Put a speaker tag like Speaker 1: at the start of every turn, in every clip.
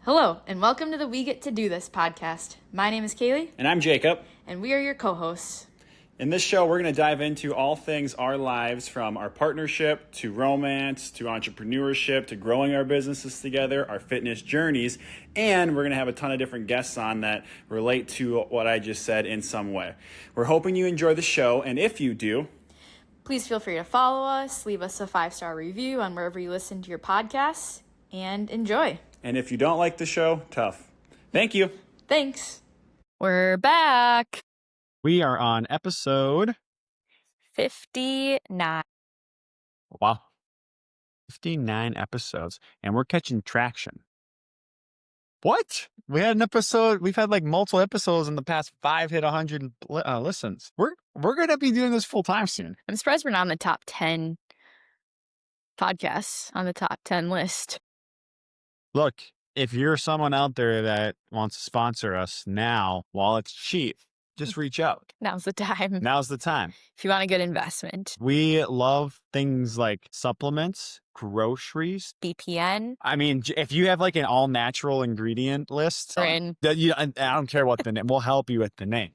Speaker 1: Hello, and welcome to the We Get to Do This podcast. My name is Kaylee.
Speaker 2: And I'm Jacob.
Speaker 1: And we are your co-hosts.
Speaker 2: In this show, we're going to dive into all things our lives, from our partnership to romance to entrepreneurship to growing our businesses together, our fitness journeys, and we're going to have a ton of different guests on that relate to what I just said in some way. We're hoping you enjoy the show, and if you do,
Speaker 1: please feel free to follow us, leave us a 5-star review on wherever you listen to your podcasts, and enjoy.
Speaker 2: And if you don't like the show, tough. Thank you.
Speaker 1: Thanks. We're back.
Speaker 2: We are on episode
Speaker 1: 59.
Speaker 2: Wow. 59 episodes, and we're catching traction. What? We had an episode, we've had like multiple episodes in the past 5 hit 100 listens. We're going to be doing this full time soon.
Speaker 1: I'm surprised we're not on the top 10 podcasts on the top 10 list.
Speaker 2: Look, if you're someone out there that wants to sponsor us now while it's cheap, just reach out.
Speaker 1: Now's the time.
Speaker 2: Now's the time.
Speaker 1: If you want a good investment.
Speaker 2: We love things like supplements, groceries,
Speaker 1: BPN.
Speaker 2: I mean, if you have like an all natural ingredient list, I don't care what the name, we'll help you with the name.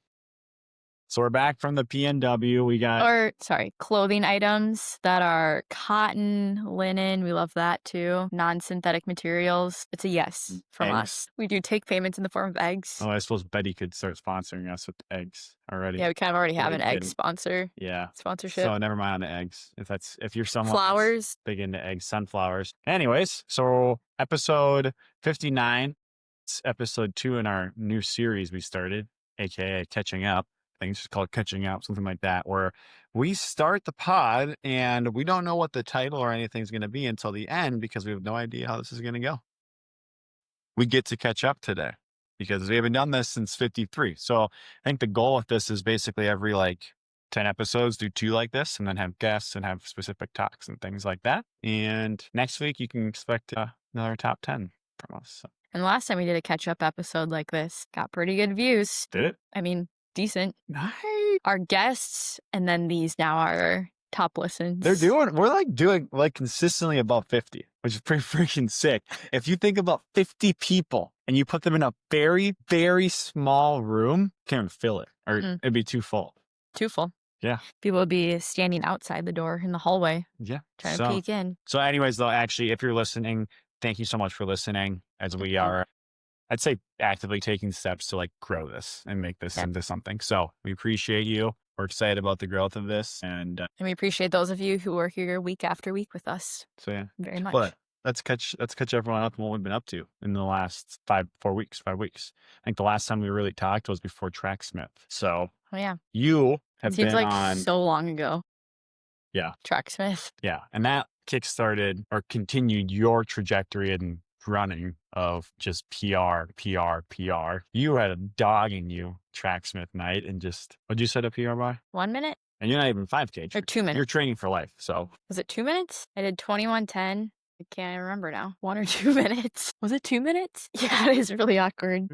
Speaker 2: So we're back from the PNW. We got
Speaker 1: clothing items that are cotton, linen. We love that too. Non-synthetic materials. It's a yes from us. We do take payments in the form of eggs.
Speaker 2: Oh, I suppose Betty could start sponsoring us with eggs already.
Speaker 1: Yeah, we kind of already have an egg sponsorship.
Speaker 2: So never mind on the eggs. If you're someone
Speaker 1: flowers,
Speaker 2: big into eggs, sunflowers. Anyways, so episode 59. It's episode 2 in our new series we started, aka Catching Up. I think it's just called Catching Up, something like that, where we start the pod and we don't know what the title or anything is going to be until the end because we have no idea how this is going to go. We get to catch up today because we haven't done this since 53. So I think the goal of this is basically every 10 episodes, do 2 like this, and then have guests and have specific talks and things like that. And next week you can expect another top 10 from us. So.
Speaker 1: And the last time we did a catch-up episode like this, got pretty good views.
Speaker 2: Did it?
Speaker 1: I mean, decent.
Speaker 2: Nice.
Speaker 1: Our guests, and then these now are top listens.
Speaker 2: We're doing consistently above 50, which is pretty freaking sick. If you think about 50 people and you put them in a very, very small room, can't even fill it, or it'd be too full.
Speaker 1: Too full.
Speaker 2: Yeah.
Speaker 1: People would be standing outside the door in the hallway.
Speaker 2: Yeah.
Speaker 1: Trying to peek in.
Speaker 2: So anyways, though, actually, if you're listening, thank you so much for listening, as we are, I'd say, actively taking steps to grow this and make this into something. So we appreciate you. We're excited about the growth of this. And
Speaker 1: we appreciate those of you who are here week after week with us.
Speaker 2: So yeah.
Speaker 1: Very much.
Speaker 2: But let's catch everyone up on what we've been up to in the last 5 weeks. I think the last time we really talked was before Tracksmith. So you have been on
Speaker 1: so long ago.
Speaker 2: Yeah.
Speaker 1: Tracksmith.
Speaker 2: Yeah. And that kickstarted or continued your trajectory in running of just PR. You had a dog in you, Tracksmith night, and just, what'd you set a PR by?
Speaker 1: 1 minute.
Speaker 2: And you're not even 5K.
Speaker 1: Or 2 minutes.
Speaker 2: You're training for life, so.
Speaker 1: Was it 2 minutes? I did 21:10. I can't remember now. 1 or 2 minutes. Was it 2 minutes? Yeah, it is really awkward.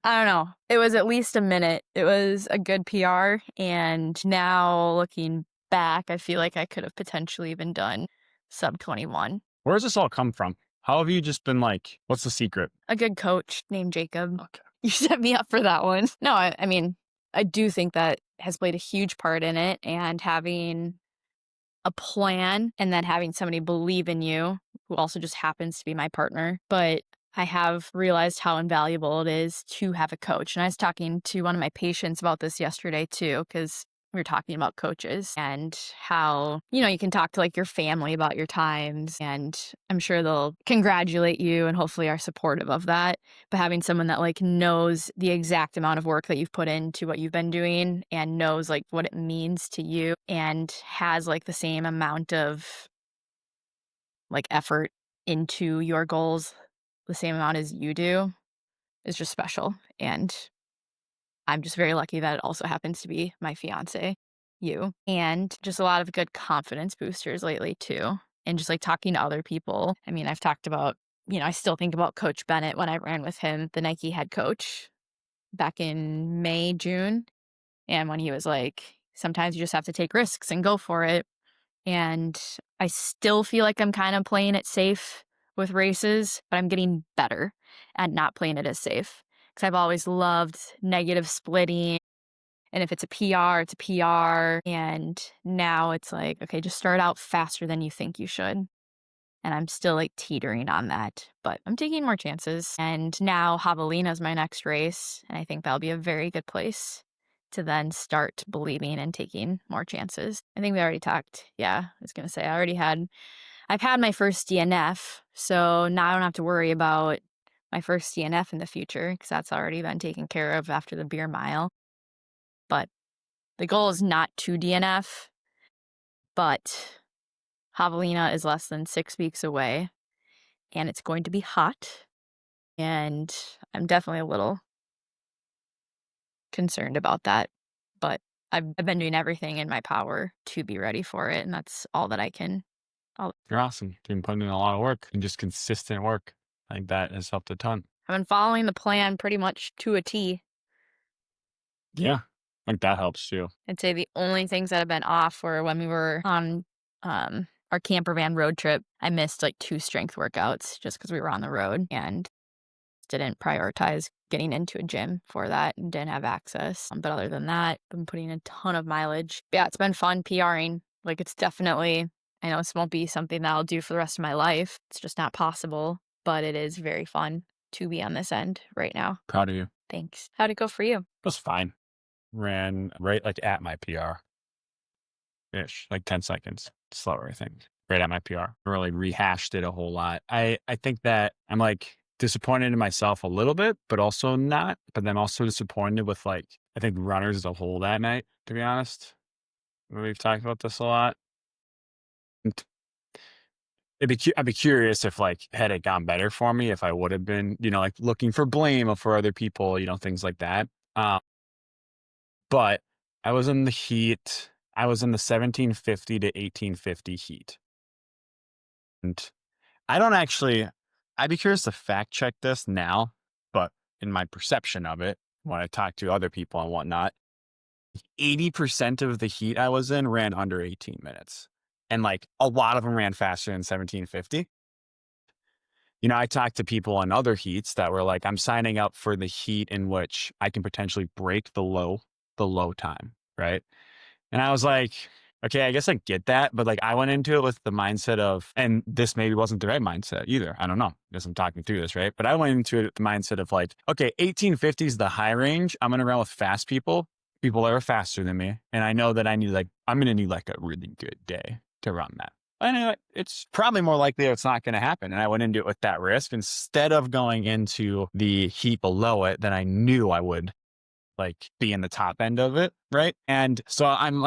Speaker 1: I don't know. It was at least a minute. It was a good PR. And now looking back, I feel like I could have potentially even done sub 21.
Speaker 2: Where does this all come from? How have you just been what's the secret?
Speaker 1: A good coach named Jacob.
Speaker 2: Okay.
Speaker 1: You set me up for that one. No, I mean, I do think that has played a huge part in it, and having a plan and then having somebody believe in you who also just happens to be my partner. But I have realized how invaluable it is to have a coach. And I was talking to one of my patients about this yesterday too, because we were talking about coaches and how, you can talk to your family about your times, and I'm sure they'll congratulate you and hopefully are supportive of that. But having someone that knows the exact amount of work that you've put into what you've been doing and knows what it means to you and has the same amount of effort into your goals, the same amount as you do, is just special. And I'm just very lucky that it also happens to be my fiance, you, and just a lot of good confidence boosters lately too. And just talking to other people. I mean, I've talked about, I still think about Coach Bennett when I ran with him, the Nike head coach, back in May, June. And when he was sometimes you just have to take risks and go for it. And I still feel like I'm kind of playing it safe with races, but I'm getting better at not playing it as safe. Because I've always loved negative splitting. And if it's a PR, it's a PR. And now it's like, okay, just start out faster than you think you should. And I'm still like teetering on that, but I'm taking more chances. And now Javelina is my next race. And I think that'll be a very good place to then start believing and taking more chances. I think we already talked. Yeah, I was going to say, I've had my first DNF. So now I don't have to worry about my first DNF in the future because that's already been taken care of after the beer mile. But the goal is not to DNF, but Javelina is less than 6 weeks away and it's going to be hot. And I'm definitely a little concerned about that. But I've been doing everything in my power to be ready for it. And that's all that I can.
Speaker 2: You're awesome. You've been putting in a lot of work and just consistent work. I think that has helped a ton.
Speaker 1: I've been following the plan pretty much to a T.
Speaker 2: Yeah. I think that helps too.
Speaker 1: I'd say the only things that have been off were when we were on our camper van road trip. I missed like 2 strength workouts just because we were on the road and didn't prioritize getting into a gym for that and didn't have access. But other than that, I've been putting a ton of mileage. Yeah, it's been fun PRing. Like it's definitely, I know this won't be something that I'll do for the rest of my life. It's just not possible, but it is very fun to be on this end right now.
Speaker 2: Proud of you.
Speaker 1: Thanks. How'd it go for you?
Speaker 2: It was fine. Ran right like at my PR ish, like 10 seconds slower, I think. Right at my PR. Really rehashed it a whole lot. I think that I'm like disappointed in myself a little bit, but also not. But I'm also disappointed with like, I think runners as a whole that night, to be honest. We've talked about this a lot. And I'd be curious if like had it gone better for me, if I would have been, like looking for blame for other people, things like that. But I was in the heat. I was in the 1750 to 1850 heat. And I don't actually, I'd be curious to fact check this now, but in my perception of it, when I talk to other people and whatnot, 80% of the heat I was in ran under 18 minutes. And like a lot of them ran faster than 1750. I talked to people in other heats that were like, I'm signing up for the heat in which I can potentially break the low time. Right. And I was like, okay, I guess I get that. But like, I went into it with the mindset of, and this maybe wasn't the right mindset either. I don't know. Because I'm talking through this, right? But I went into it with the mindset of like, okay, 1850 is the high range. I'm going to run with fast people that are faster than me. And I know that I'm going to need like a really good day to run that. And it's probably more likely that it's not going to happen. And I went into it with that risk instead of going into the heat below it that I knew I would like be in the top end of it. Right. And so I'm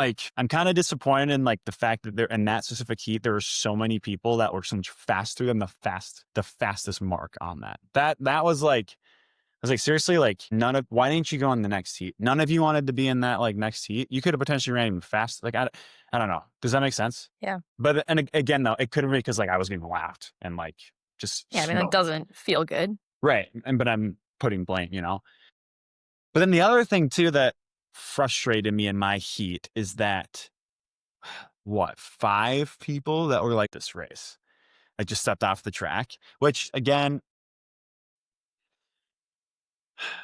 Speaker 2: kind of disappointed in like the fact that there in that specific heat, there were so many people that were so much faster than the fastest mark on that. That was like, I was like, seriously, like why didn't you go in the next heat? None of you wanted to be in that like next heat. You could have potentially ran even fast. Like, I don't know. Does that make sense?
Speaker 1: Yeah.
Speaker 2: But, and again, though, it could have been because like I was getting laughed and like just
Speaker 1: Yeah, I mean, that
Speaker 2: smoked.
Speaker 1: doesn't feel good.
Speaker 2: Right. But I'm putting blame, But then the other thing too that frustrated me in my heat is that 5 people that were like this race, I just stepped off the track, which again,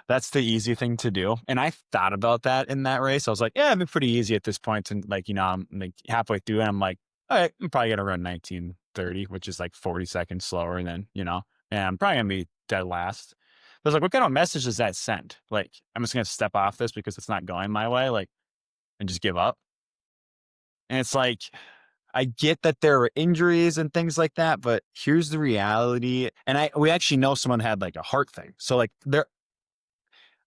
Speaker 2: that's the easy thing to do. And I thought about that in that race. I was like, yeah, it'd be pretty easy at this point. And like, I'm like halfway through and I'm like, all right, I'm probably going to run 1930, which is like 40 seconds slower than, and I'm probably going to be dead last. I was like, what kind of message does that send? Like, I'm just going to step off this because it's not going my way, like, and just give up. And it's like, I get that there are injuries and things like that, but here's the reality. And we actually know someone had like a heart thing. So like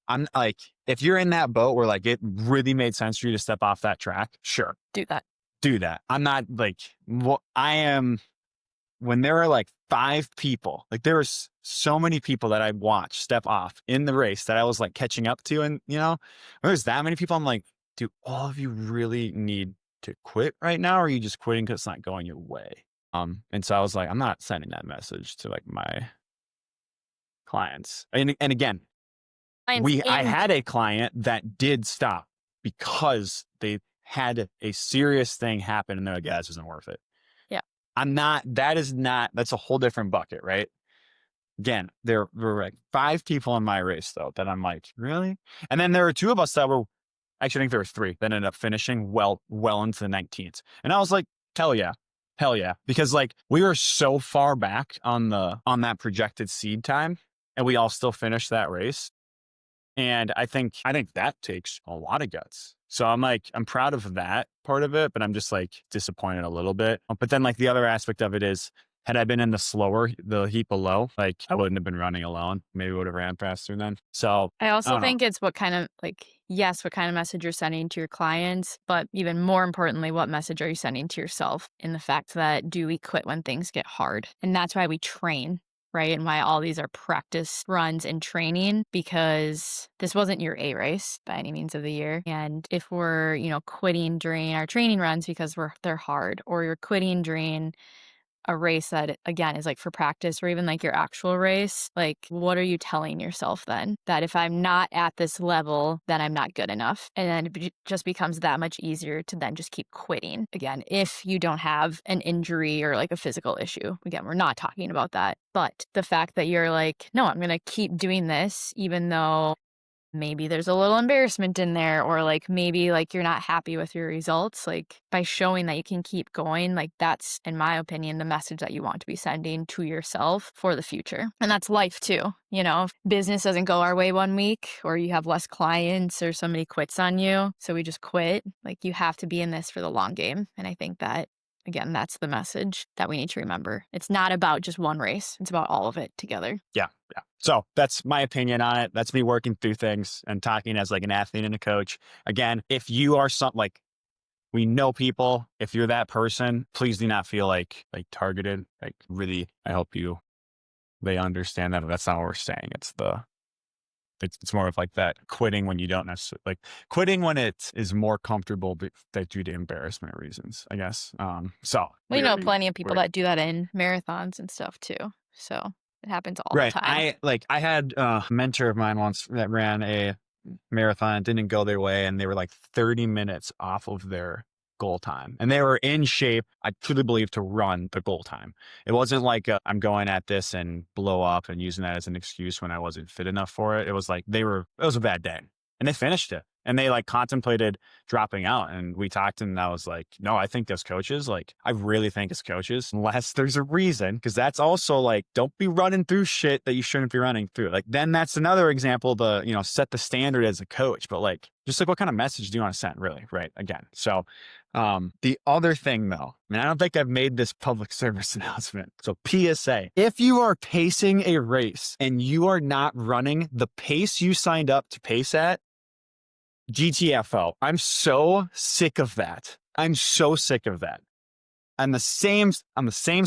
Speaker 2: I'm like, if you're in that boat where like it really made sense for you to step off that track, sure,
Speaker 1: Do that.
Speaker 2: do that. I'm not like, I am, when there are like 5 people, like there was so many people that I watched step off in the race that I was like catching up to. And, there's that many people, I'm like, do all of you really need to quit right now? Or are you just quitting because it's not going your way? And so I was like, I'm not sending that message to like my clients. And again, I had a client that did stop because they had a serious thing happen and they're like, yeah, this isn't worth it.
Speaker 1: Yeah.
Speaker 2: that's a whole different bucket, right? Again, there were like 5 people in my race though that I'm like, really? And then there were 2 of us that were, actually, I think there were 3 that ended up finishing well into the 19th. And I was like, hell yeah. Hell yeah. Because like we were so far back on that projected seed time, and we all still finished that race. And I think that takes a lot of guts. So I'm like, I'm proud of that part of it, but I'm just like disappointed a little bit. But then like the other aspect of it is, had I been in the heat below, like I wouldn't have been running alone. Maybe would have ran faster then. So
Speaker 1: I
Speaker 2: I
Speaker 1: also
Speaker 2: don't know.
Speaker 1: think it's what kind of like, yes, what kind of message you're sending to your clients, but even more importantly, what message are you sending to yourself in the fact that do we quit when things get hard? And that's why we train, right? And why all these are practice runs and training, because this wasn't your A race by any means of the year. And if we're, quitting during our training runs because they're hard, or you're quitting during a race that again is like for practice, or even like your actual race, like what are you telling yourself then? That if I'm not at this level, then I'm not good enough. And then just becomes that much easier to then just keep quitting again if you don't have an injury or like a physical issue. Again, we're not talking about that. But the fact that you're like, no, I'm going to keep doing this, even though maybe there's a little embarrassment in there, or like maybe like you're not happy with your results, like by showing that you can keep going, like that's, in my opinion, the message that you want to be sending to yourself for the future. And that's life too. If business doesn't go our way one week, or you have less clients, or somebody quits on you, so we just quit, like you have to be in this for the long game. And I think that, again, that's the message that we need to remember. It's not about just one race, it's about all of it together.
Speaker 2: Yeah. Yeah. So that's my opinion on it. That's me working through things and talking as like an athlete and a coach. Again, if you are something like, we know people, if you're that person, please do not feel like targeted. Like really, I hope they understand that that's not what we're saying. It's more of like that quitting when you don't necessarily like quitting when it is more comfortable that due to embarrassment reasons, I guess. So
Speaker 1: We know plenty of people that do that in marathons and stuff too. So it happens all the
Speaker 2: right.
Speaker 1: time.
Speaker 2: I had a mentor of mine once that ran a marathon, didn't go their way, and they were like 30 minutes off of their goal time. And they were in shape, I truly believe, to run the goal time. It wasn't like I'm going at this and blow up and using that as an excuse when I wasn't fit enough for it. It was like it was a bad day. And they finished it. And they like contemplated dropping out. And we talked, and I was like, no, I think as coaches, like I really think as coaches, unless there's a reason, because that's also like, don't be running through shit that you shouldn't be running through. Like then that's another example to, set the standard as a coach. But like, just like what kind of message do you want to send, really? Right. Again. So the other thing though, I don't think I've made this public service announcement. So PSA, if you are pacing a race and you are not running the pace you signed up to pace at, GTFO. I'm so sick of that. I'm so sick of that. On the same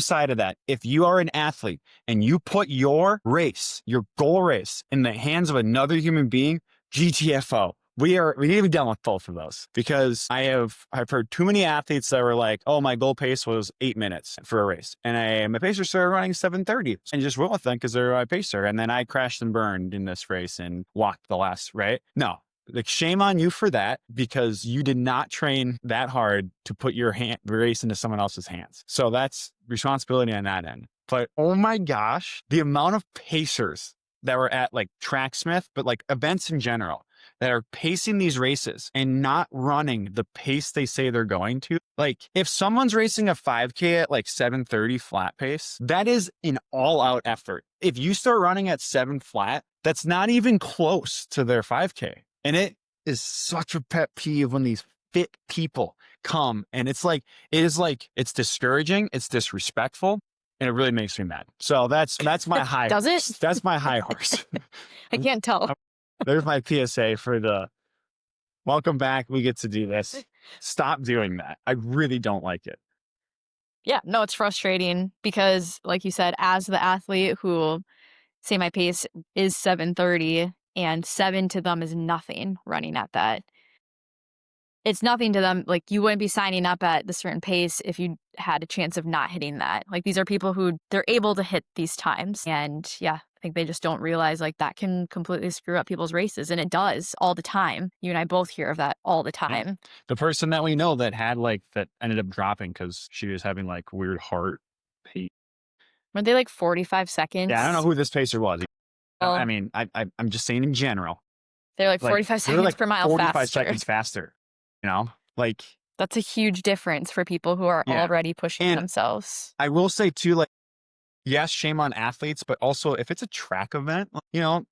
Speaker 2: side of that, if you are an athlete and you put your race, your goal race, in the hands of another human being, GTFO. We need to be done with both of those, because I've heard too many athletes that were like, oh, my goal pace was 8 minutes for a race. And my pacer started running 7:30 and just went with them because they're my pacer. And then I crashed and burned in this race and walked the last, right? No, like shame on you for that, because you did not train that hard to put your race into someone else's hands. So that's responsibility on that end. But oh my gosh, the amount of pacers that were at like Tracksmith, but like events in general, that are pacing these races and not running the pace they say they're going to. Like if someone's racing a 5K at like 7:30 flat pace, that is an all out effort. If you start running at 7 flat, that's not even close to their 5K. And it is such a pet peeve when these fit people come, and it's discouraging, it's disrespectful, and it really makes me mad. So that's my high.
Speaker 1: Does it?
Speaker 2: That's my high horse.
Speaker 1: I can't tell.
Speaker 2: There's my PSA for the welcome back. We get to do this. Stop doing that. I really don't like it.
Speaker 1: Yeah, no, it's frustrating because, like you said, as the athlete who, say my pace is 7:30 and 7 to them is nothing running at that. It's nothing to them. Like you wouldn't be signing up at the certain pace if you had a chance of not hitting that. Like these are people who they're able to hit these times. And yeah, I think they just don't realize, like, that can completely screw up people's races, and it does all the time. You and I both hear of that all the
Speaker 2: Yeah.
Speaker 1: time.
Speaker 2: The person that we know that had like that ended up dropping because she was having like weird heart pain.
Speaker 1: Were they, like, 45
Speaker 2: Yeah, I don't know
Speaker 1: seconds?
Speaker 2: who this pacer was. I
Speaker 1: Well,
Speaker 2: mean, I'm just saying in general,
Speaker 1: they're, like,
Speaker 2: like
Speaker 1: 45
Speaker 2: they're
Speaker 1: seconds
Speaker 2: like
Speaker 1: per mile
Speaker 2: 45
Speaker 1: faster.
Speaker 2: seconds faster, you know? Like,
Speaker 1: That's a huge difference for people who are
Speaker 2: yeah.
Speaker 1: already pushing
Speaker 2: And
Speaker 1: themselves.
Speaker 2: I will say too, like, yes, shame on athletes, but also if it's a track event, you know,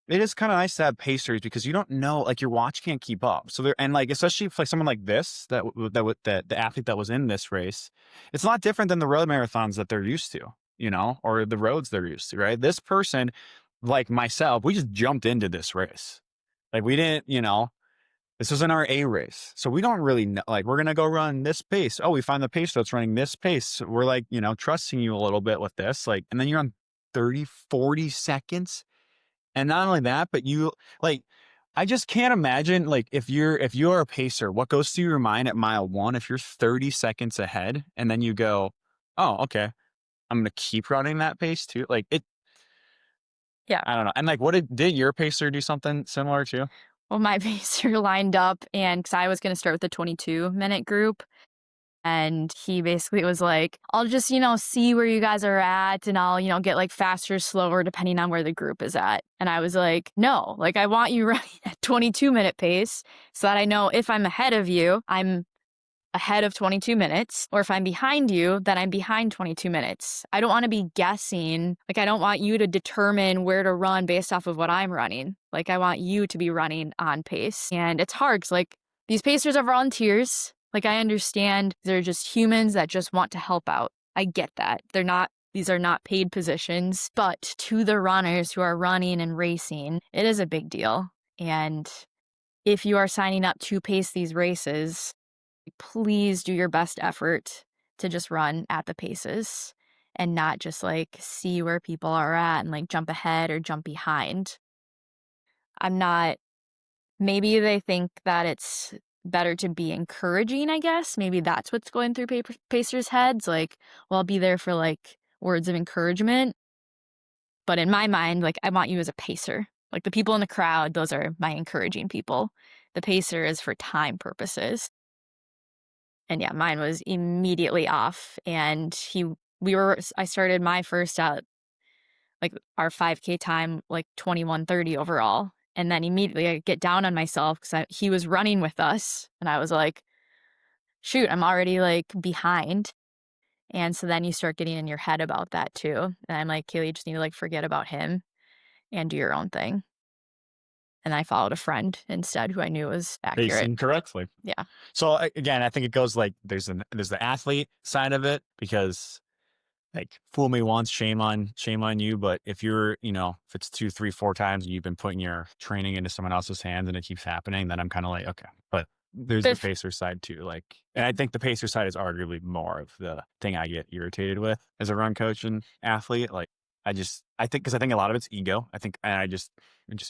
Speaker 2: it is kind of nice to have pacers because you don't know, like your watch can't keep up. So there, and like, especially if like someone like this, that the athlete that was in this race, it's a lot different than the road marathons that they're used to, you know, or the roads they're used to, right? This person, like myself, we just jumped into this race. Like we didn't, you know, this isn't our A race. So we don't really know, like, we're going to go run this pace. Oh, we find the pace that's running this pace. We're like, you know, trusting you a little bit with this. Like, and then you're on 30, 40 seconds. And not only that, but you like, I just can't imagine like if you're a pacer, what goes through your mind at mile one, if you're 30 seconds ahead and then you go, oh, okay, I'm going to keep running that pace too. Like it,
Speaker 1: Yeah.
Speaker 2: I don't know. And like, did your pacer do something similar too?
Speaker 1: Well, my pacer lined up, and because I was gonna start with the 22-minute group, and he basically was like, "I'll just, see where you guys are at, and I'll, get, like, faster, slower, depending on where the group is at." And I was like, "No, like, I want you running at 22-minute pace so that I know if I'm ahead of you, I'm ahead of 22 minutes, or if I'm behind you, then I'm behind 22 minutes. I don't want to be guessing. Like, I don't want you to determine where to run based off of what I'm running. Like, I want you to be running on pace." And it's hard because, like, these pacers are volunteers. Like, I understand they're just humans that just want to help out. I get that. These are not paid positions, but to the runners who are running and racing, it is a big deal. And if you are signing up to pace these races, please do your best effort to just run at the paces and not just like see where people are at and like jump ahead or jump behind. I'm not, maybe they think that it's better to be encouraging, I guess. Maybe that's what's going through pacers' heads. Like, well, I'll be there for like words of encouragement. But in my mind, like, I want you as a pacer. Like, the people in the crowd, those are my encouraging people. The pacer is for time purposes. And yeah, mine was immediately off, and I started my first out, like, our 5K time, like, 21:30 overall, and then immediately I get down on myself because he was running with us, and I was like, "Shoot, I'm already, like, behind." And so then you start getting in your head about that too, and I'm like, "Kaylee, you just need to, like, forget about him and do your own thing." And I followed a friend instead who I knew was accurate.
Speaker 2: Pacing correctly.
Speaker 1: Yeah.
Speaker 2: So again, I think it goes like there's the athlete side of it because like fool me once, shame on you. But if you're, you know, if it's two, three, four times and you've been putting your training into someone else's hands and it keeps happening, then I'm kind of like, okay. But there's the
Speaker 1: But
Speaker 2: pacer side too. Like, and I think the pacer side is arguably more of the thing I get irritated with as a run coach and athlete. Like, because I think a lot of it's ego. I think, and it just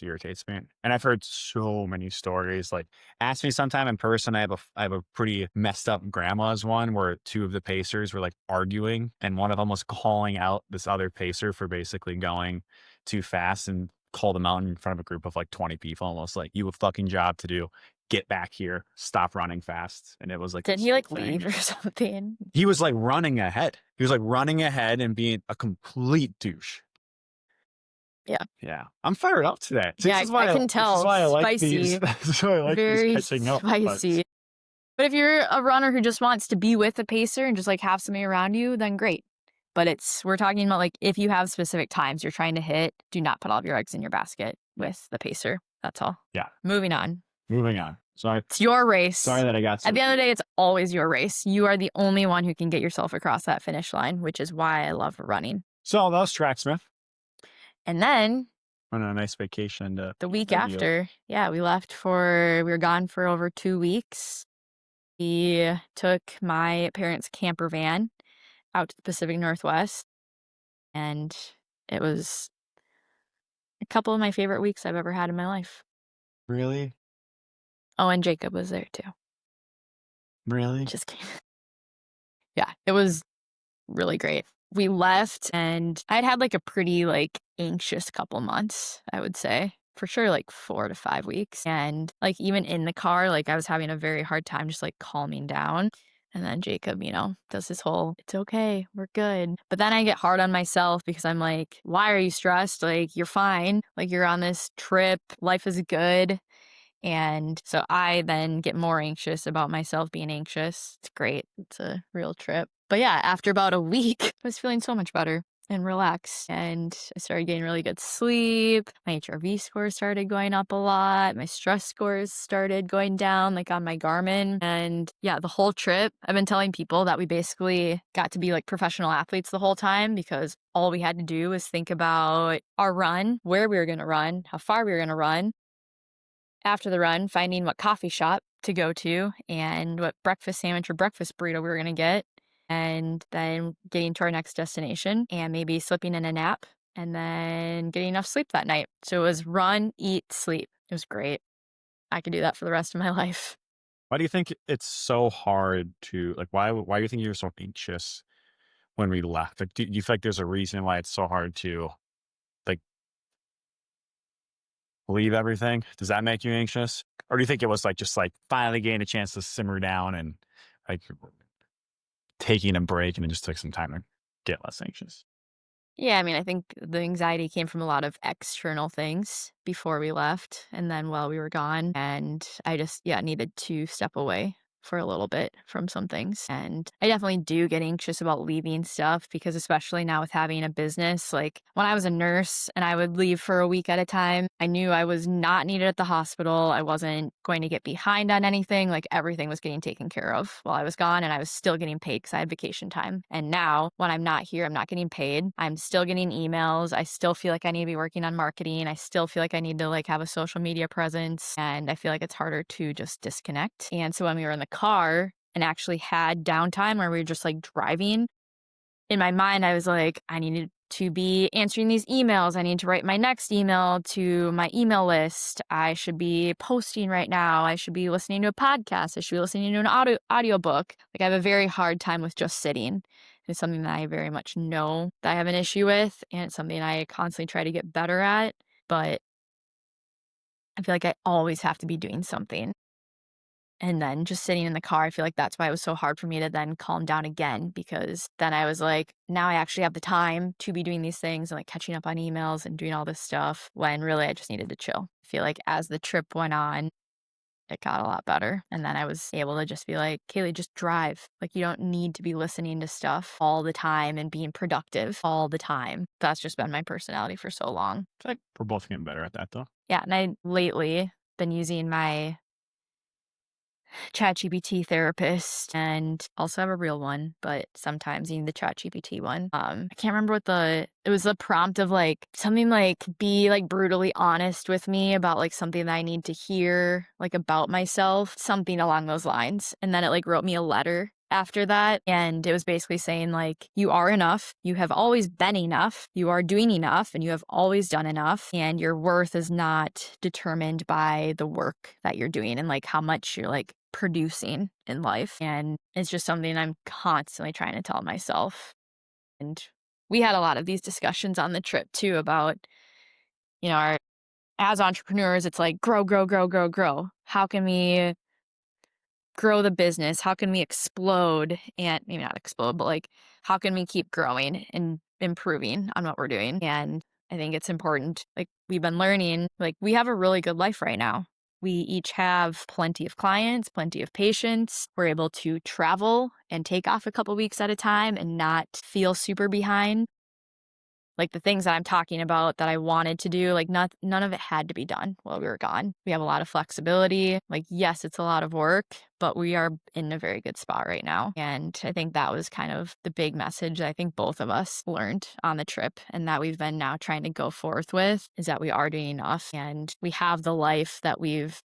Speaker 2: irritates me. And I've heard so many stories. Like, ask me sometime in person. I have a pretty messed up grandma's one where two of the pacers were like arguing, and one of them was calling out this other pacer for basically going too fast and called him out in front of a group of like 20 people, almost like, you have a fucking job to do. Get back here. Stop running fast. And it was like
Speaker 1: didn't
Speaker 2: this
Speaker 1: he,
Speaker 2: whole
Speaker 1: like,
Speaker 2: thing.
Speaker 1: leave or something?
Speaker 2: He was like running ahead. He was like running ahead and being a complete douche.
Speaker 1: Yeah.
Speaker 2: Yeah, I'm fired up today.
Speaker 1: Yeah, I can
Speaker 2: This is
Speaker 1: tell.
Speaker 2: why I like these.
Speaker 1: Spicy,
Speaker 2: This is why I like these
Speaker 1: very
Speaker 2: catching up. But
Speaker 1: spicy. But if you're a runner who just wants to be with a pacer and just, like, have somebody around you, then great. But we're talking about, like, if you have specific times you're trying to hit, do not put all of your eggs in your basket with the pacer. That's all.
Speaker 2: yeah,
Speaker 1: Moving on.
Speaker 2: moving on.
Speaker 1: It's your
Speaker 2: Sorry
Speaker 1: race.
Speaker 2: that I got
Speaker 1: At
Speaker 2: so.
Speaker 1: the end of the day, it's always your race. You are the only one who can get yourself across that finish line, which is why I love running.
Speaker 2: So that was Tracksmith.
Speaker 1: And then
Speaker 2: Went on a nice vacation to
Speaker 1: the week
Speaker 2: VW.
Speaker 1: after, yeah, we were gone for over 2 weeks. We took my parents' camper van out to the Pacific Northwest, and it was a couple of my favorite weeks I've ever had in my life.
Speaker 2: Really,
Speaker 1: Oh, and Jacob was there too.
Speaker 2: really.
Speaker 1: Just kidding. Yeah, it was really great. we left and I'd had like a pretty like anxious couple months, I would say. For sure, like 4 to 5 weeks. And like even in the car, like I was having a very hard time just like calming down. And then Jacob, does his whole, it's okay, we're good. But then I get hard on myself because I'm like, why are you stressed? Like, you're fine. Like, you're on this trip. Life is good. And so I then get more anxious about myself being anxious. It's great. It's a real trip. But yeah, after about a week, I was feeling so much better and relaxed. And I started getting really good sleep. My HRV scores started going up a lot. My stress scores started going down, like on my Garmin. And yeah, the whole trip, I've been telling people that we basically got to be like professional athletes the whole time because all we had to do was think about our run, where we were going to run, how far we were going to run, after the run, finding what coffee shop to go to and what breakfast sandwich or breakfast burrito we were going to get, and then getting to our next destination and maybe slipping in a nap and then getting enough sleep that night. So it was run, eat, sleep. It was great. I could do that for the rest of my life.
Speaker 2: Why do you think it's so hard to like? Why do you think you're so anxious when we left? Like, do you feel like there's a reason why it's so hard to like leave everything? Does that make you anxious, or do you think it was like just like finally getting a chance to simmer down and like taking a break and it just took some time to get less anxious?
Speaker 1: Yeah, I mean, I think the anxiety came from a lot of external things before we left and then while we were gone. And I just, yeah, needed to step away for a little bit from some things. And I definitely do get anxious about leaving stuff because, especially now with having a business, like when I was a nurse and I would leave for a week at a time, I knew I was not needed at the hospital. I wasn't going to get behind on anything. Like everything was getting taken care of while I was gone, and I was still getting paid because I had vacation time. And now, when I'm not here, I'm not getting paid. I'm still getting emails. I still feel like I need to be working on marketing. I still feel like I need to like have a social media presence, and I feel like it's harder to just disconnect. And so when we were in the car and actually had downtime where we were just like driving, in my mind, I was like, I needed to be answering these emails. I need to write my next email to my email list. I should be posting right now. I should be listening to a podcast. I should be listening to an audiobook. Like I have a very hard time with just sitting. It's something that I very much know that I have an issue with, and it's something I constantly try to get better at. But I feel like I always have to be doing something. And then just sitting in the car, I feel like that's why it was so hard for me to then calm down again, because then I was like, now I actually have the time to be doing these things and like catching up on emails and doing all this stuff when really I just needed to chill. I feel like as the trip went on, it got a lot better. And then I was able to just be like, Kaylee, just drive. Like, you don't need to be listening to stuff all the time and being productive all the time. That's just been my personality for so long.
Speaker 2: I feel like we're both getting better at that though.
Speaker 1: Yeah. And I lately been using my ChatGPT therapist and also have a real one, but sometimes even the ChatGPT one. I can't remember what it was a prompt of like something like be like brutally honest with me about like something that I need to hear like about myself, something along those lines. And then it like wrote me a letter after that, and it was basically saying like, you are enough, you have always been enough, you are doing enough, and you have always done enough, and your worth is not determined by the work that you're doing and like how much you're like producing in life. And it's just something I'm constantly trying to tell myself. And we had a lot of these discussions on the trip too about, our as entrepreneurs, it's like grow, grow, grow, grow, grow. How can we grow the business? How can we explode, and maybe not explode, but like how can we keep growing and improving on what we're doing? And I think it's important. Like we've been learning, like we have a really good life right now. We each have plenty of clients, plenty of patients. We're able to travel and take off a couple weeks at a time and not feel super behind. Like the things that I'm talking about that I wanted to do, like none of it had to be done while we were gone. We have a lot of flexibility. Like, yes, it's a lot of work, but we are in a very good spot right now. And I think that was kind of the big message that I think both of us learned on the trip, and that we've been now trying to go forth with, is that we are doing enough and we have the life that we've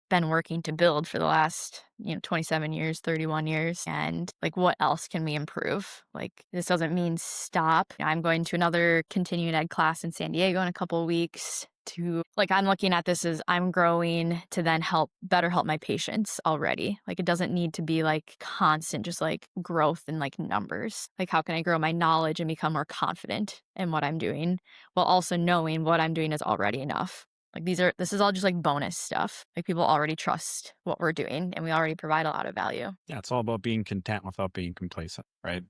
Speaker 1: been working to build for the last, 27 years, 31 years. And like, what else can we improve? Like, this doesn't mean stop. I'm going to another continuing ed class in San Diego in a couple of weeks. to like, I'm looking at this as I'm growing to then better help my patients already. Like, it doesn't need to be like constant, just like growth in like numbers. Like, how can I grow my knowledge and become more confident in what I'm doing while also knowing what I'm doing is already enough? Like, this is all just like bonus stuff. Like, people already trust what we're doing and we already provide a lot of value.
Speaker 2: Yeah, it's all about being content without being complacent, right?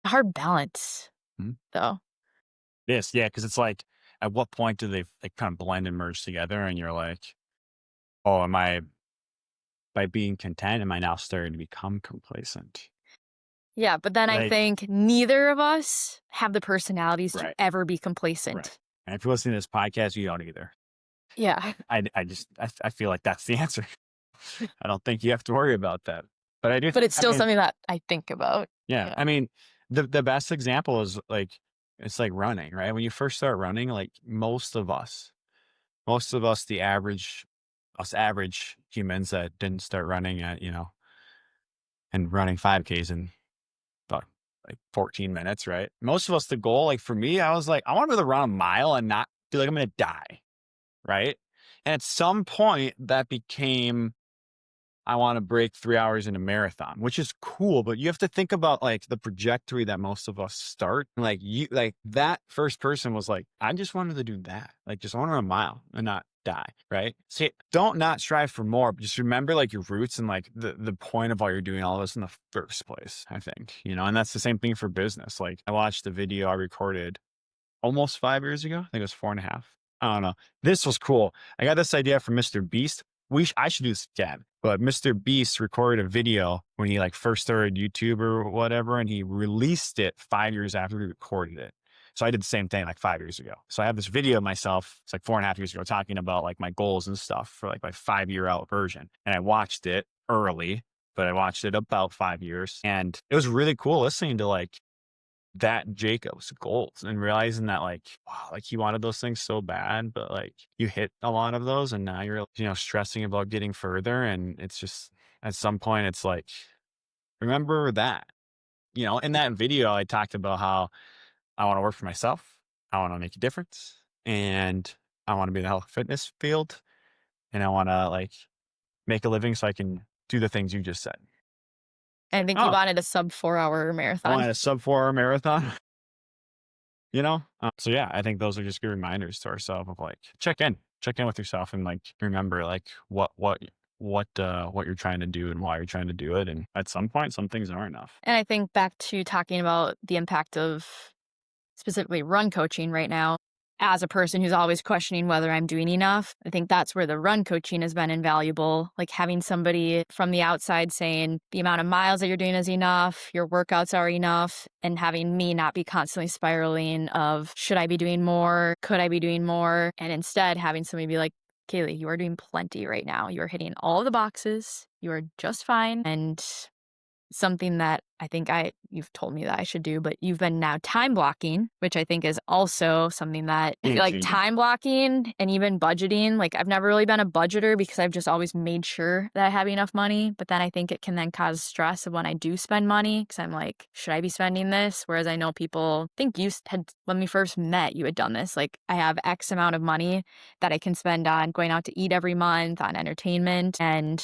Speaker 1: A hard balance,
Speaker 2: Mhm.
Speaker 1: though.
Speaker 2: Yes, yeah, because it's like, at what point do they kind of blend and merge together, and you're like, oh, am I by being content, am I now starting to become complacent?
Speaker 1: Yeah, but then I
Speaker 2: Like,
Speaker 1: think neither of us have the personalities to
Speaker 2: right,
Speaker 1: ever be
Speaker 2: right.
Speaker 1: complacent.
Speaker 2: And if you're listening to this podcast, you don't either.
Speaker 1: Yeah,
Speaker 2: I feel like that's the answer. I don't think you have to worry about that. But I do.
Speaker 1: but it's
Speaker 2: I
Speaker 1: still
Speaker 2: mean,
Speaker 1: something that I think about.
Speaker 2: yeah.
Speaker 1: Yeah.
Speaker 2: I mean, the best example is like, it's like running, right? When you first start running, like most of us, average humans that didn't start running at, and running 5Ks in about like 14 minutes, right? Most of us, the goal, like for me, I was like, I want to be able to run a mile and not feel like I'm going to die, right? And at some point, that became, I want to break 3 hours in a marathon, which is cool, but you have to think about like the trajectory that most of us start. Like like that first person was like, I just wanted to do that. Like just want to run a mile and not die. Right. See, don't not strive for more, but just remember like your roots and like the point of why you're doing all this in the first place, I think, and that's the same thing for business. Like I watched the video I recorded almost 5 years ago. I think it was 4.5. I don't know. This was cool. I got this idea from Mr. Beast. I should do this again. But Mr. Beast recorded a video when he like first started YouTube or whatever, and he released it 5 years after he recorded it. So I did the same thing like 5 years ago. So I have this video of myself, it's like 4.5 years ago, talking about like my goals and stuff for like my 5 year out version. And I watched it early, but I watched it about 5 years. And it was really cool listening to like that Jacob's goals and realizing that like, wow, like he wanted those things so bad, but like you hit a lot of those and now you're, stressing about getting further. And it's just at some point, it's like, remember that, in that video, I talked about how I want to work for myself. I want to make a difference and I want to be in the health fitness field and I want to like make a living so I can do the things you just said.
Speaker 1: And I think you
Speaker 2: Oh,
Speaker 1: wanted a sub 4 hour
Speaker 2: I
Speaker 1: marathon.
Speaker 2: want a sub 4 hour marathon. So yeah, I think those are just good reminders to ourselves of like check in with yourself and like remember like what you're trying to do and why you're trying to do it. And at some point, some things aren't enough.
Speaker 1: And I think back to talking about the impact of specifically run coaching right now, as a person who's always questioning whether I'm doing enough, I think that's where the run coaching has been invaluable. Like having somebody from the outside saying the amount of miles that you're doing is enough, your workouts are enough, and having me not be constantly spiraling of should I be doing more? Could I be doing more? And instead having somebody be like, Kaylee, you are doing plenty right now. You are hitting all of the boxes. You are just fine. And something that I think you've told me that I should do, but you've been now time blocking, which I think is also something that I feel
Speaker 2: Game
Speaker 1: like
Speaker 2: changing.
Speaker 1: time blocking and even budgeting. Like I've never really been a budgeter because I've just always made sure that I have enough money. But then I think it can then cause stress of when I do spend money because I'm like, should I be spending this? Whereas I know people think you had, when we first met, you had done this. Like I have X amount of money that I can spend on going out to eat every month, on entertainment. And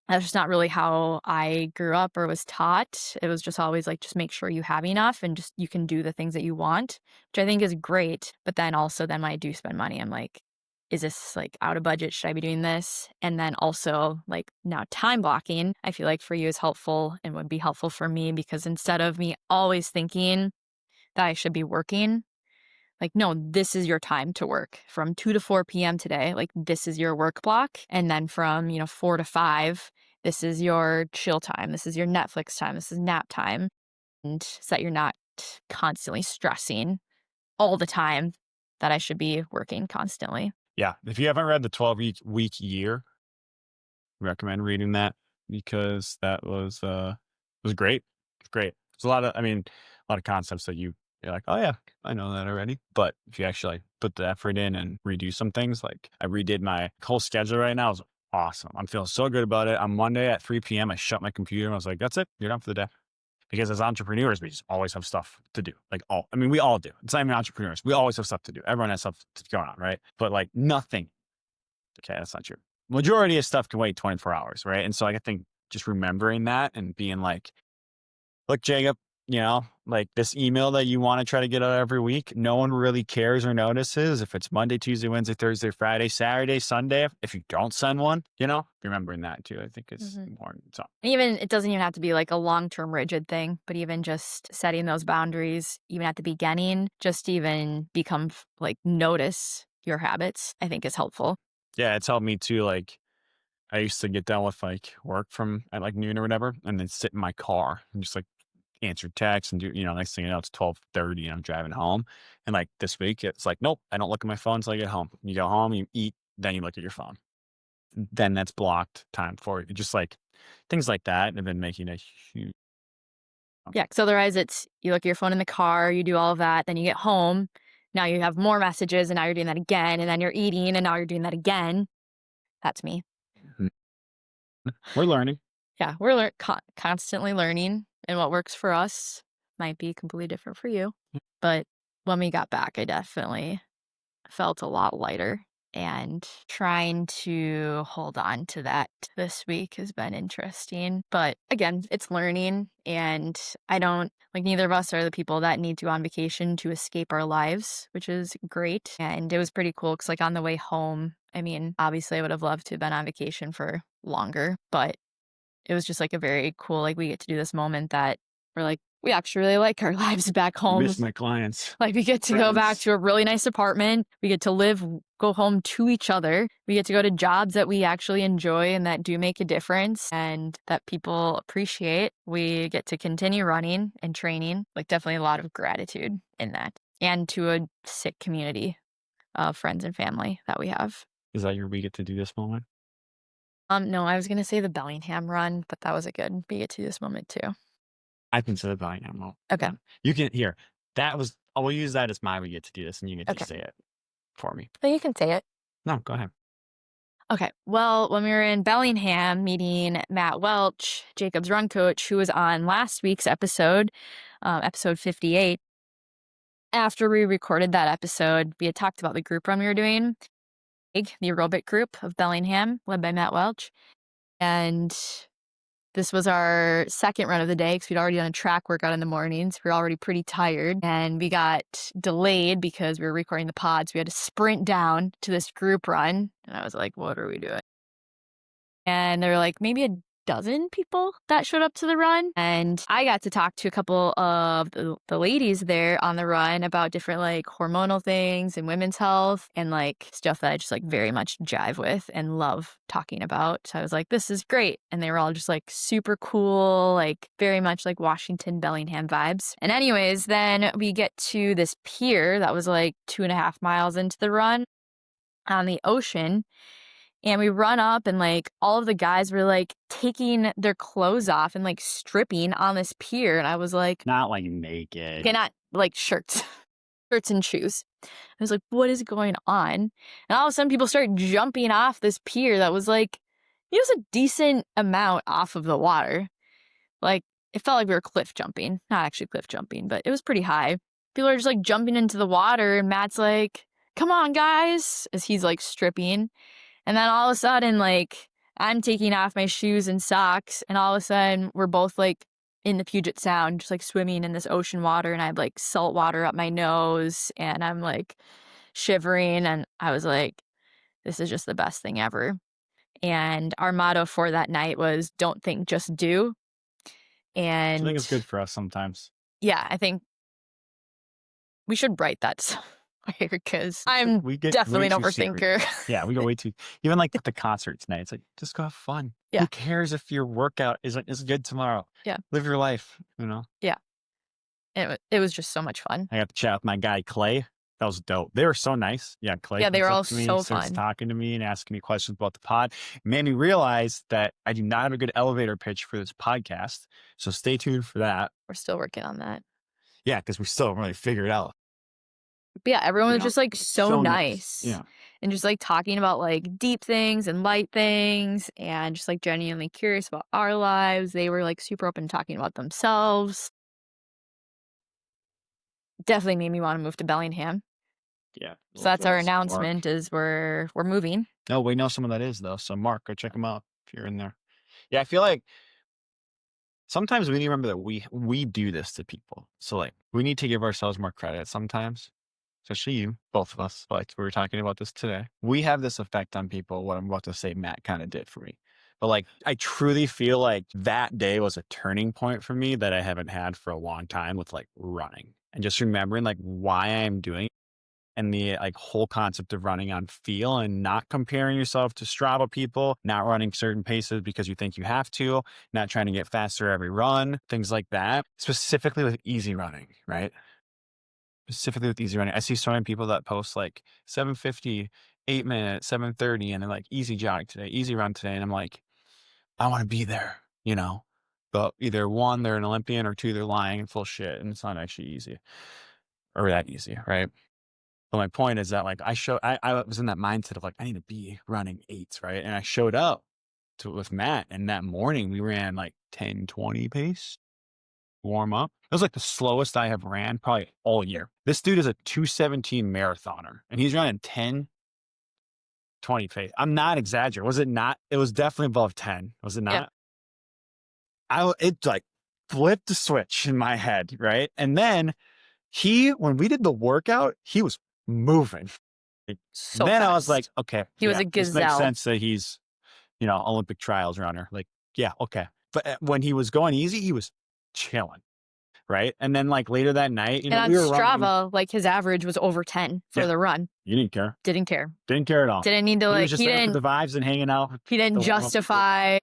Speaker 1: that's just not really how I grew up or was taught. It was just always like, just make sure you have enough and just you can do the things that you want, which I think is great. But then also, then when I do spend money, I'm like, is this like out of budget? Should I be doing this? And then also, like now, time blocking, I feel like for you is helpful and would be helpful for me because instead of me always thinking that I should be working, like, no, this is your time to work from 2 to 4 p.m. today. Like, this is your work block. And then from, 4 to 5, this is your chill time. This is your Netflix time. This is nap time. And so that you're not constantly stressing all the time that I should be working constantly.
Speaker 2: Yeah. If you haven't read the 12-week year, recommend reading that because that was great. It's great. There's a lot of concepts that you're like, oh yeah, I know that already. But if you actually like, put the effort in and redo some things, like I redid my whole schedule right now. It's awesome. I'm feeling so good about it. On Monday at 3 p.m., I shut my computer and I was like, that's it. You're done for the day. because as entrepreneurs, we just always have stuff to do. Like all, I mean, we all do. It's not even entrepreneurs. We always have stuff to do. Everyone has stuff going on, right? But like nothing. Okay, that's not true. Majority of stuff can wait 24 hours, right? And so like, I think just remembering that and being like, look, Jacob, like this email that you want to try to get out every week, no one really cares or notices if it's Monday, Tuesday, Wednesday, Thursday, Friday, Saturday, Sunday. If you don't send one, remembering that too, I think is
Speaker 1: Mhm.
Speaker 2: important. So
Speaker 1: Even it doesn't even have to be like a long-term rigid thing, but even just setting those boundaries, even at the beginning, just to even become like notice your habits, I think is helpful.
Speaker 2: yeah, it's helped me too. Like I used to get done with like work from at like noon or whatever, and then sit in my car and just like answer texts and do, next thing you know, it's 12:30 and I'm driving home. And like this week, it's like, nope, I don't look at my phone until I get home. You go home, you eat, then you look at your phone. Then that's blocked time for it. Just like things like that have been making a huge.
Speaker 1: Yeah, because otherwise it's you look at your phone in the car, you do all of that, then you get home, now you have more messages, and now you're doing that again, and then you're eating, and now you're doing that again. That's me.
Speaker 2: We're learning.
Speaker 1: Yeah, we're constantly learning, and what works for us might be completely different for you. But when we got back, I definitely felt a lot lighter, and trying to hold on to that this week has been interesting. But again, it's learning, and I don't like neither of us are the people that need to go on vacation to escape our lives, which is great. And it was pretty cool because, like, on the way home, I mean, obviously, I would have loved to have been on vacation for longer, but it was just like a very cool, like, we get to do this moment that we're like, we actually really like our lives back home.
Speaker 2: Miss my clients,
Speaker 1: Like, we get to go back
Speaker 2: friends.
Speaker 1: to a really nice apartment. We get to go home to each other. We get to go to jobs that we actually enjoy and that do make a difference and that people appreciate. We get to continue running and training. Like, definitely a lot of gratitude in that. And to a sick community of friends and family that we have.
Speaker 2: Is that your we get to do this moment?
Speaker 1: No, I was gonna say the Bellingham run, but that was a good we get to this moment too.
Speaker 2: I consider buying ammo.
Speaker 1: Okay.
Speaker 2: You can here. That was I will use that as my we get to do this and you get to
Speaker 1: Okay.
Speaker 2: say it for me.
Speaker 1: So you can say it.
Speaker 2: No, go ahead.
Speaker 1: Okay. Well, when we were in Bellingham meeting Matt Welch, Jacob's run coach, who was on last week's episode, episode 58, after we recorded that episode, we had talked about the group run we were doing, the aerobic group of Bellingham, led by Matt Welch. And this was our second run of the day because we'd already done a track workout in the mornings. We were already pretty tired and we got delayed because we were recording the pods. We had to sprint down to this group run. And I was like, what are we doing? And there were like maybe a dozen people that showed up to the run. And I got to talk to a couple of the ladies there on the run about different like hormonal things and women's health and like stuff that I just like very much jive with and love talking about. So I was like, this is great. And they were all just like super cool, like very much like Washington Bellingham vibes. And anyways, then we get to this pier that was like 2.5 miles into the run on the ocean. And we run up and, like, all of the guys were, like, taking their clothes off and, like, stripping on this pier, and I was like,
Speaker 2: Not like naked.
Speaker 1: okay, not, like, shirts, shirts and shoes. I was like, "What is going on?" And all of a sudden, people start jumping off this pier that was, like, it was a decent amount off of the water. Like, it felt like we were cliff jumping. Not actually cliff jumping, but it was pretty high. People are just, like, jumping into the water, and Matt's like, "Come on, guys," as he's, like, stripping. And then all of a sudden, like, I'm taking off my shoes and socks, and all of a sudden, we're both, like, in the Puget Sound, just, like, swimming in this ocean water, and I have, like, salt water up my nose, and I'm, like, shivering, and I was like, "This is just the best thing ever." And our motto for that night was, "Don't think, just do."
Speaker 2: I think
Speaker 1: And,
Speaker 2: it's good for us sometimes.
Speaker 1: yeah, I think we should write that somewhere because I'm
Speaker 2: We get way
Speaker 1: definitely an
Speaker 2: too serious.
Speaker 1: overthinker.
Speaker 2: Yeah, we go way too even like with the concert tonight. It's like, just go have fun.
Speaker 1: Yeah,
Speaker 2: Who cares if your workout is good tomorrow?
Speaker 1: yeah,
Speaker 2: Live your life.
Speaker 1: yeah. It was just so much fun.
Speaker 2: I got to chat with my guy Clay. That was dope. They were so nice. Yeah, Clay
Speaker 1: Yeah, they
Speaker 2: comes
Speaker 1: were
Speaker 2: up
Speaker 1: all
Speaker 2: to me,
Speaker 1: so
Speaker 2: starts
Speaker 1: fun.
Speaker 2: talking to me and asking me questions about the pod. It made me realize that I do not have a good elevator pitch for this podcast. So stay tuned for that.
Speaker 1: We're still working on that.
Speaker 2: Yeah, because we still haven't really figured it out.
Speaker 1: But yeah, everyone was just, like, so
Speaker 2: So nice.
Speaker 1: nice.
Speaker 2: Yeah.
Speaker 1: and just like talking about like deep things and light things and just like genuinely curious about our lives. They were like super open talking about themselves. Definitely made me want to move to Bellingham.
Speaker 2: Yeah.
Speaker 1: So that's our announcement is we're moving.
Speaker 2: No, we know someone that is though. So Mark, go check him out if you're in there. Yeah, I feel like sometimes we need to remember that we do this to people. So like we need to give ourselves more credit sometimes. Especially you, both of us. Like we were talking about this today. We have this effect on people, what I'm about to say Matt kind of did for me. But like I truly feel like that day was a turning point for me that I haven't had for a long time with like running. And just remembering like why I'm doing it and the like whole concept of running on feel and not comparing yourself to Strava people, not running certain paces because you think you have to, not trying to get faster every run, things like that. Specifically with easy running, right? Specifically with easy running. I see so many people that post like 750, 8 minutes, 730, and they're like easy jog today, easy run today. And I'm like, I want to be there, you know? But either one, they're an Olympian, or two, they're lying and full shit. And it's not actually easy or that easy, right? But my point is that like I was in that mindset of like, I need to be running eights, right? And I showed up with Matt, and that morning we ran like 10-20 pace warm up. It was like the slowest I have ran probably all year. This dude is a 217 marathoner and he's running 10-20 pace. I'm not exaggerating. Was it not? It was definitely above 10. Was it
Speaker 1: Yeah.
Speaker 2: not? It like flipped the switch in my head, right? And then when we did the workout, he was moving.
Speaker 1: So
Speaker 2: then
Speaker 1: fast.
Speaker 2: I was like, okay,
Speaker 1: He was a
Speaker 2: this makes
Speaker 1: gazelle.
Speaker 2: sense that he's, Olympic trials runner. Like, yeah, okay. But when he was going easy, he was chilling. Right. And then like later that night,
Speaker 1: And on
Speaker 2: we were running.
Speaker 1: Strava, like his average was over 10 for the run.
Speaker 2: You didn't care.
Speaker 1: Didn't care.
Speaker 2: Didn't care at all.
Speaker 1: Didn't need to
Speaker 2: He
Speaker 1: like,
Speaker 2: was just there for the vibes and hanging out.
Speaker 1: he didn't justify,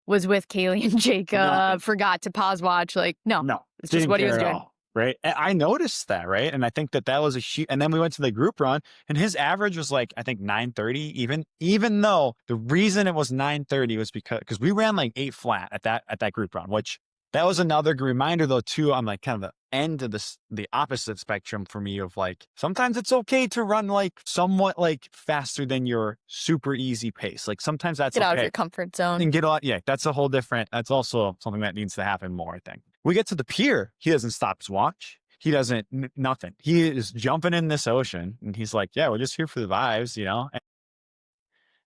Speaker 1: was with Kaylee and Jacob, forgot to pause watch. Like, no, it's just what he was doing.
Speaker 2: Right. And I noticed that. Right. And I think that was a huge, and then we went to the group run and his average was like, I think 9:30, even though the reason it was 9:30 was because we ran like 8 flat at that group run, which that was another reminder though, too, on like kind of the end of the opposite spectrum for me of like, sometimes it's okay to run like somewhat like faster than your super easy pace. Like sometimes that's
Speaker 1: Get
Speaker 2: okay.
Speaker 1: out of your comfort zone.
Speaker 2: And get out. Yeah. That's that's also something that needs to happen more, I think. We get to the pier. He doesn't stop his watch. He doesn't, nothing. He is jumping in this ocean and he's like, yeah, we're just here for the vibes, And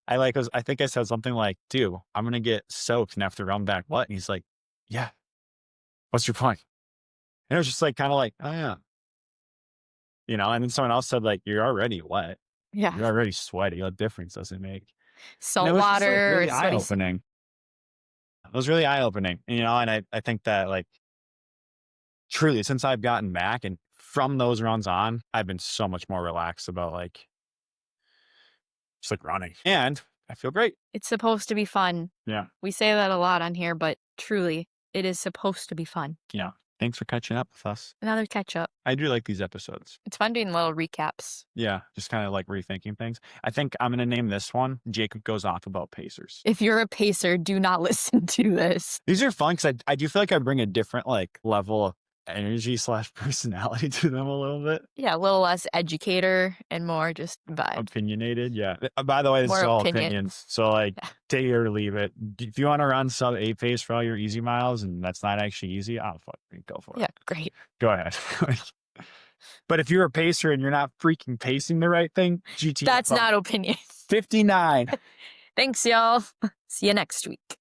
Speaker 2: I think I said something like, dude, I'm going to get soaked and have to run back. What? And he's like, yeah. What's your point? And it was just like, kind of like, oh yeah. And then someone else said like, you're already wet.
Speaker 1: Yeah.
Speaker 2: You're already sweaty. What difference does it make?
Speaker 1: Salt water.
Speaker 2: Really eye-opening. It was really eye-opening, and I think that like, truly, since I've gotten back and from those runs on, I've been so much more relaxed about like, just like running, and I feel great.
Speaker 1: It's supposed to be fun.
Speaker 2: Yeah.
Speaker 1: We say that a lot on here, but truly, it is supposed to be fun.
Speaker 2: Yeah. Thanks for catching up with us.
Speaker 1: Another catch up.
Speaker 2: I do like these episodes.
Speaker 1: It's fun doing little recaps.
Speaker 2: Yeah. Just kind of like rethinking things. I think I'm going to name this one, Jacob Goes Off About Pacers.
Speaker 1: If you're a pacer, do not listen to this.
Speaker 2: These are fun because I do feel like I bring a different like level of energy / personality to them a little bit.
Speaker 1: Yeah, a little less educator and more just vibe.
Speaker 2: Opinionated, yeah. By the way, this is all opinions. So like, take it or leave it. If you want to run sub 8 pace for all your easy miles and that's not actually easy, I'll fucking go for it.
Speaker 1: Yeah, great.
Speaker 2: Go ahead. But if you're a pacer and you're not freaking pacing the right thing, GT.
Speaker 1: That's not opinion.
Speaker 2: 59.
Speaker 1: Thanks, y'all. See you next week.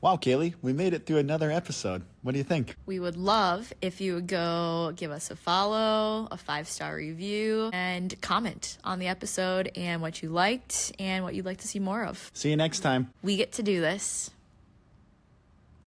Speaker 2: Wow, Kaylee, we made it through another episode. What do you think?
Speaker 1: We would love if you would go give us a follow, a 5-star review, and comment on the episode and what you liked and what you'd like to see more of.
Speaker 2: See you next time.
Speaker 1: We get to do this.